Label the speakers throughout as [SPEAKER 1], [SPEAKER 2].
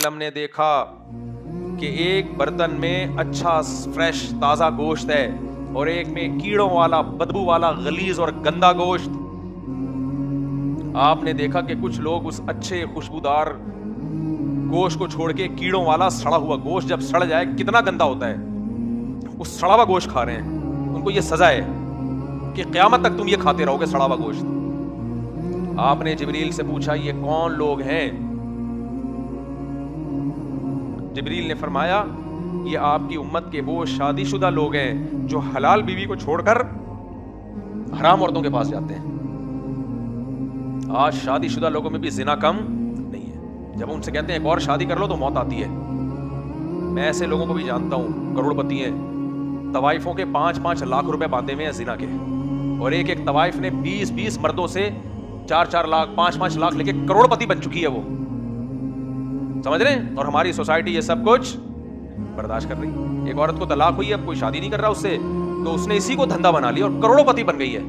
[SPEAKER 1] وسلم نے دیکھا کہ ایک برتن میں اچھا فریش تازہ گوشت ہے اور ایک میں کیڑوں والا بدبو والا غلیظ اور گندا گوشت. آپ نے دیکھا کہ کچھ لوگ اس اچھے خوشبودار گوشت کو چھوڑ کے کیڑوں والا سڑا ہوا گوشت, جب سڑ جائے کتنا گندا ہوتا ہے, اس سڑا ہوا گوشت کھا رہے ہیں. ان کو یہ سزا ہے کہ قیامت تک تم یہ کھاتے رہو گے سڑا ہوا گوشت. آپ نے جبریل سے پوچھا یہ کون لوگ ہیں؟ جبریل نے فرمایا یہ آپ کی امت کے وہ شادی شدہ لوگ ہیں جو حلال بیوی کو چھوڑ کر حرام عورتوں کے پاس جاتے ہیں. آج شادی شدہ لوگوں میں بھی زنا کم نہیں ہے. جب ان سے کہتے ہیں ایک اور شادی کر لو تو موت آتی ہے. میں ایسے لوگوں کو بھی جانتا ہوں, کروڑ پتی ہیں, طوائفوں کے 5-5 لاکھ روپے باندھے ہوئے ہیں زنا کے, اور ایک ایک طوائف نے 20 مردوں سے 4 لاکھ 5 لاکھ لے کے کروڑ پتی بن چکی ہے وہ, سمجھ رہے ہیں؟ اور ہماری سوسائٹی یہ سب کچھ برداشت کر رہی. ایک عورت کو طلاق ہوئی ہے, اب کوئی شادی نہیں کر رہا اس سے, تو اس نے اسی کو دھندا بنا لیا اور کروڑوں پتی بن گئی ہے.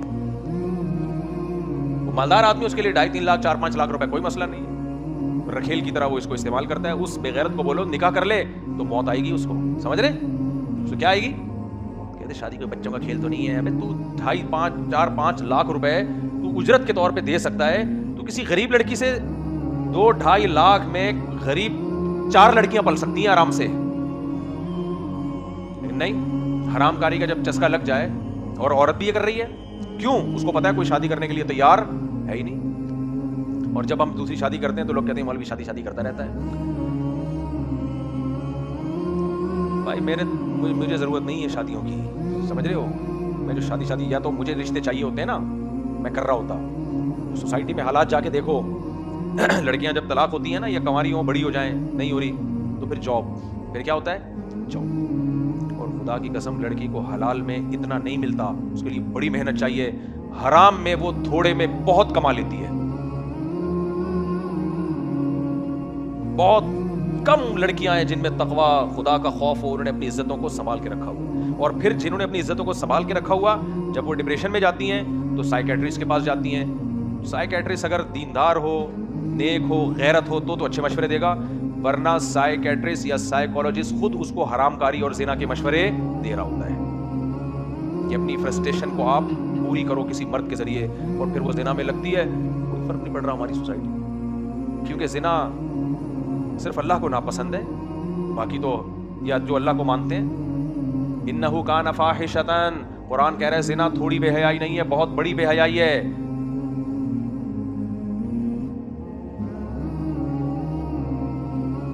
[SPEAKER 1] وہ مالدار آدمی, اس کے لیے 2.5-3 لاکھ 4-5 لاکھ روپے کوئی مسئلہ نہیں ہے. رکھیل کی طرح وہ اس کو استعمال کرتا ہے. اس بے غیرت کو بولو نکاح کر لے تو موت آئے گی اس کو, سمجھ رہے؟ اس کو کیا آئے گی؟ کہتے شادی کوئی بچوں کا کھیل تو نہیں ہے. ابے تو 2.5-4-5 لاکھ روپے تو اجرت کے طور پہ دے سکتا ہے, تو کسی غریب لڑکی سے 2-2.5 لاکھ میں غریب 4 لڑکیاں پل سکتی ہیں آرام سے. لیکن نہیں, حرام کاری کا جب چسکا لگ جائے, اور عورت بھی یہ کر رہی ہے, کیوں؟ اس کو پتا ہے کوئی شادی کرنے کے لیے تیار ہے ہی نہیں. اور جب ہم دوسری شادی کرتے ہیں تو لوگ کہتے ہیں مولوی شادی کرتا رہتا ہے. بھائی مجھے ضرورت نہیں ہے شادیوں کی, سمجھ رہے ہو؟ میں جو شادی یا تو مجھے رشتے چاہیے ہوتے ہیں نا, میں کر رہا ہوتا. سوسائٹی میں حالات جا کے دیکھو, لڑکیاں جب طلاق ہوتی ہیں نا, یا کنواری ہوں بڑی ہو جائیں, نہیں ہو رہی, تو پھر جاب, پھر کیا ہوتا ہے؟ جاب. اور خدا کی قسم لڑکی کو حلال میں اتنا نہیں ملتا, اس کے لیے بڑی محنت چاہیے. حرام میں وہ تھوڑے میں بہت کما لیتی ہے. بہت کم لڑکیاں ہیں جن میں تقویٰ خدا کا خوف ہو, انہوں نے اپنی عزتوں کو سنبھال کے رکھا ہوا. اور پھر جنہوں نے اپنی عزتوں کو سنبھال کے رکھا ہوا, جب وہ ڈپریشن میں جاتی ہیں تو سائیکیٹرسٹ کے پاس جاتی ہیں. سائیکیٹرسٹ اگر دیندار ہو, نیک ہو, غیرت ہو تو اچھے مشورے دے گا, ورنہ سائیکیٹرسٹ یا سائیکولوجسٹ خود اس کو حرام کاری اور زنا کے مشورے دے رہا ہوتا ہے کہ اپنی فرسٹریشن کو آپ پوری کرو کسی مرد کے ذریعے, اور پھر وہ زنا میں لگتی ہے. کوئی فرق نہیں پڑ رہا ہماری سوسائٹی, کیونکہ زنا صرف اللہ کو ناپسند ہے, باقی تو یا جو اللہ کو مانتے ہیں. انہو کان فاحشۃ, قرآن کہہ رہا ہے زنا تھوڑی بے حیائی نہیں ہے, بہت بڑی بے حیائی ہے.